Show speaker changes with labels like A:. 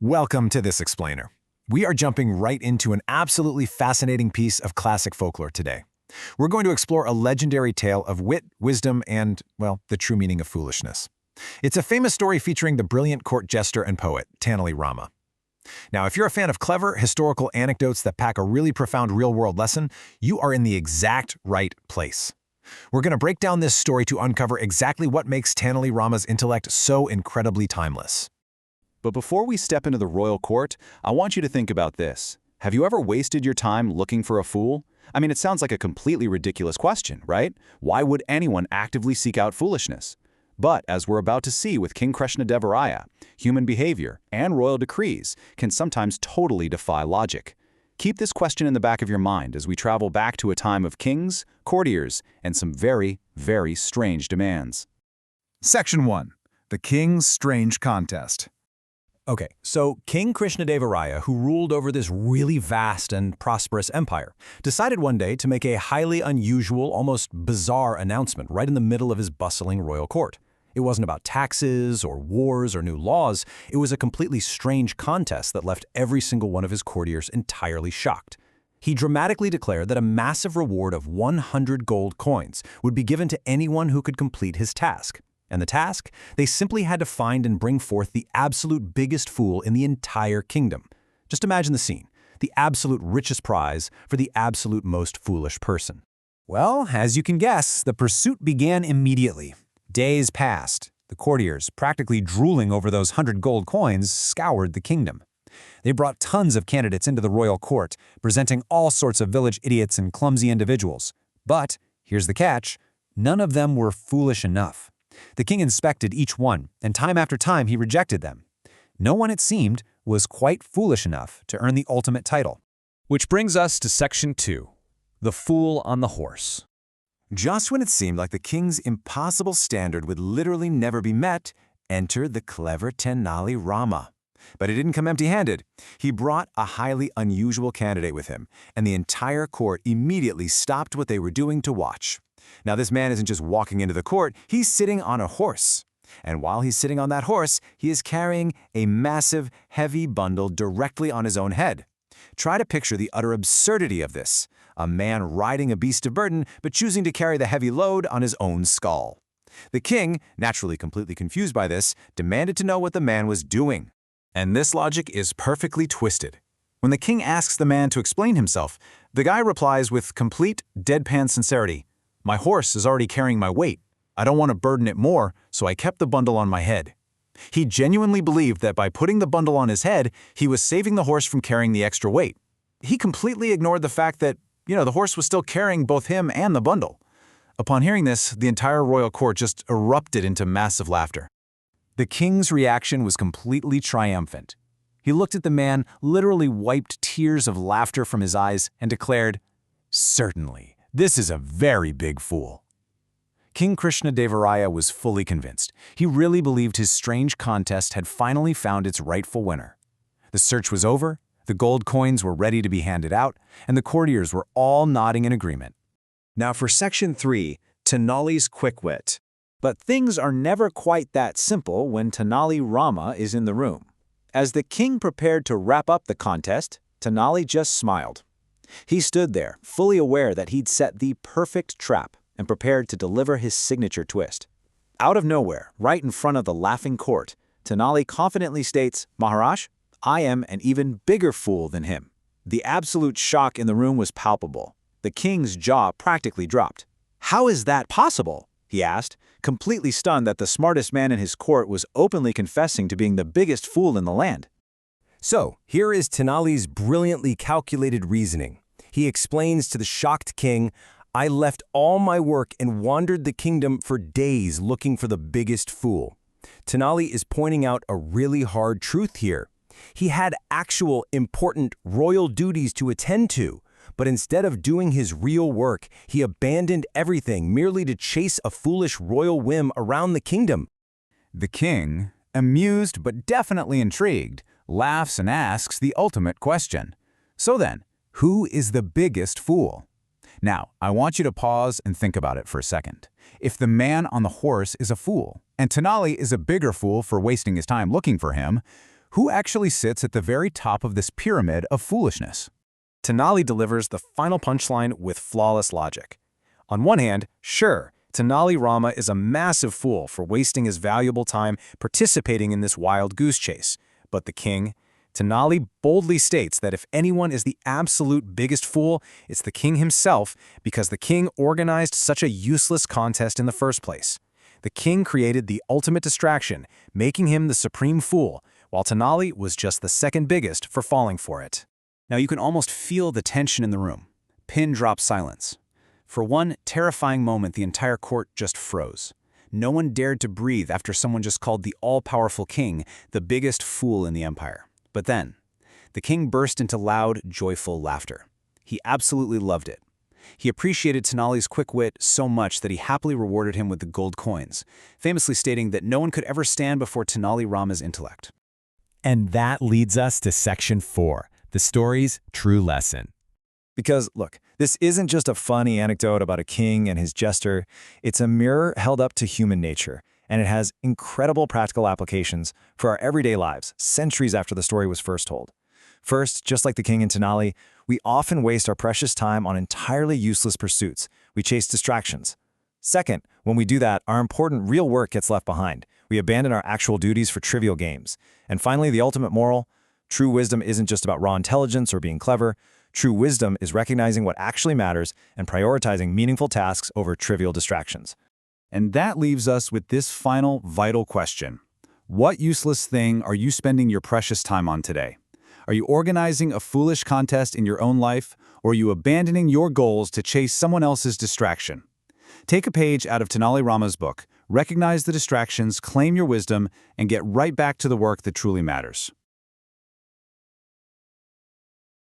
A: Welcome to This Explainer. We are jumping right into an absolutely fascinating piece of classic folklore today. We're going to explore a legendary tale of wit, wisdom, and, well, the true meaning of foolishness. It's a famous story featuring the brilliant court jester and poet, Tenali Rama. Now, if you're a fan of clever, historical anecdotes that pack a really profound real-world lesson, you are in the exact right place. We're going to break down this story to uncover exactly what makes Tenali Rama's intellect so incredibly timeless.
B: But before we step into the royal court, I want you to think about this. Have you ever wasted your time looking for a fool? I mean, it sounds like a completely ridiculous question, right? Why would anyone actively seek out foolishness? But as we're about to see with King Krishnadevaraya, human behavior and royal decrees can sometimes totally defy logic. Keep this question in the back of your mind as we travel back to a time of kings, courtiers, and some very, very strange demands.
C: Section 1. The King's Strange Contest.
A: Okay, so King Krishnadevaraya, who ruled over this really vast and prosperous empire, decided one day to make a highly unusual, almost bizarre announcement right in the middle of his bustling royal court. It wasn't about taxes or wars or new laws. It was a completely strange contest that left every single one of his courtiers entirely shocked. He dramatically declared that a massive reward of 100 gold coins would be given to anyone who could complete his task. And the task? They simply had to find and bring forth the absolute biggest fool in the entire kingdom. Just imagine the scene, the absolute richest prize for the absolute most foolish person.
D: Well, as you can guess, the pursuit began immediately. Days passed. The courtiers, practically drooling over those 100 gold coins, scoured the kingdom. They brought tons of candidates into the royal court, presenting all sorts of village idiots and clumsy individuals. But, here's the catch, none of them were foolish enough. The king inspected each one, and time after time he rejected them. No one, it seemed, was quite foolish enough to earn the ultimate title.
E: Which brings us to Section 2, the Fool on the Horse.
A: Just when it seemed like the king's impossible standard would literally never be met, entered the clever Tenali Rama. But he didn't come empty-handed. He brought a highly unusual candidate with him, and the entire court immediately stopped what they were doing to watch. Now, this man isn't just walking into the court, he's sitting on a horse. And while he's sitting on that horse, he is carrying a massive, heavy bundle directly on his own head. Try to picture the utter absurdity of this. A man riding a beast of burden, but choosing to carry the heavy load on his own skull. The king, naturally completely confused by this, demanded to know what the man was doing. And this logic is perfectly twisted. When the king asks the man to explain himself, the guy replies with complete, deadpan sincerity, "My horse is already carrying my weight. I don't want to burden it more, so I kept the bundle on my head." He genuinely believed that by putting the bundle on his head, he was saving the horse from carrying the extra weight. He completely ignored the fact that, the horse was still carrying both him and the bundle. Upon hearing this, the entire royal court just erupted into massive laughter. The king's reaction was completely triumphant. He looked at the man, literally wiped tears of laughter from his eyes, and declared, "Certainly. This is a very big fool." King Krishnadevaraya was fully convinced. He really believed his strange contest had finally found its rightful winner. The search was over, the gold coins were ready to be handed out, and the courtiers were all nodding in agreement.
D: Now for Section 3, Tenali's quick wit. But things are never quite that simple when Tenali Rama is in the room. As the king prepared to wrap up the contest, Tenali just smiled. He stood there, fully aware that he'd set the perfect trap and prepared to deliver his signature twist. Out of nowhere, right in front of the laughing court, Tenali confidently states, "Maharaj, I am an even bigger fool than him." The absolute shock in the room was palpable. The king's jaw practically dropped. "How is that possible?" he asked, completely stunned that the smartest man in his court was openly confessing to being the biggest fool in the land.
F: So, here is Tenali's brilliantly calculated reasoning. He explains to the shocked king, "I left all my work and wandered the kingdom for days looking for the biggest fool." Tenali is pointing out a really hard truth here. He had actual, important royal duties to attend to, but instead of doing his real work, he abandoned everything merely to chase a foolish royal whim around the kingdom.
C: The king, amused but definitely intrigued, laughs and asks the ultimate question. So then, who is the biggest fool? Now, I want you to pause and think about it for a second. If the man on the horse is a fool, and Tenali is a bigger fool for wasting his time looking for him, Who actually sits at the very top of this pyramid of foolishness?
G: Tenali delivers the final punchline with flawless logic. On one hand, sure, Tenali Rama is a massive fool for wasting his valuable time participating in this wild goose chase. But the king, Tenali boldly states that if anyone is the absolute biggest fool, it's the king himself, because the king organized such a useless contest in the first place. The king created the ultimate distraction, making him the supreme fool, while Tenali was just the second biggest for falling for it.
B: Now you can almost feel the tension in the room. Pin-drop silence. For one terrifying moment, the entire court just froze. No one dared to breathe after someone just called the all-powerful king the biggest fool in the empire. But then, the king burst into loud, joyful laughter. He absolutely loved it. He appreciated Tenali's quick wit so much that he happily rewarded him with the gold coins, famously stating that no one could ever stand before Tenali Rama's intellect.
F: And that leads us to Section 4, the story's true lesson.
A: Because, look, this isn't just a funny anecdote about a king and his jester. It's a mirror held up to human nature, and it has incredible practical applications for our everyday lives, centuries after the story was first told. First, just like the king and Tenali, we often waste our precious time on entirely useless pursuits. We chase distractions. Second, when we do that, our important real work gets left behind. We abandon our actual duties for trivial games. And finally, the ultimate moral: true wisdom isn't just about raw intelligence or being clever. True wisdom is recognizing what actually matters and prioritizing meaningful tasks over trivial distractions.
B: And that leaves us with this final, vital question. What useless thing are you spending your precious time on today? Are you organizing a foolish contest in your own life, or are you abandoning your goals to chase someone else's distraction? Take a page out of Tenali Rama's book, recognize the distractions, claim your wisdom, and get right back to the work that truly matters.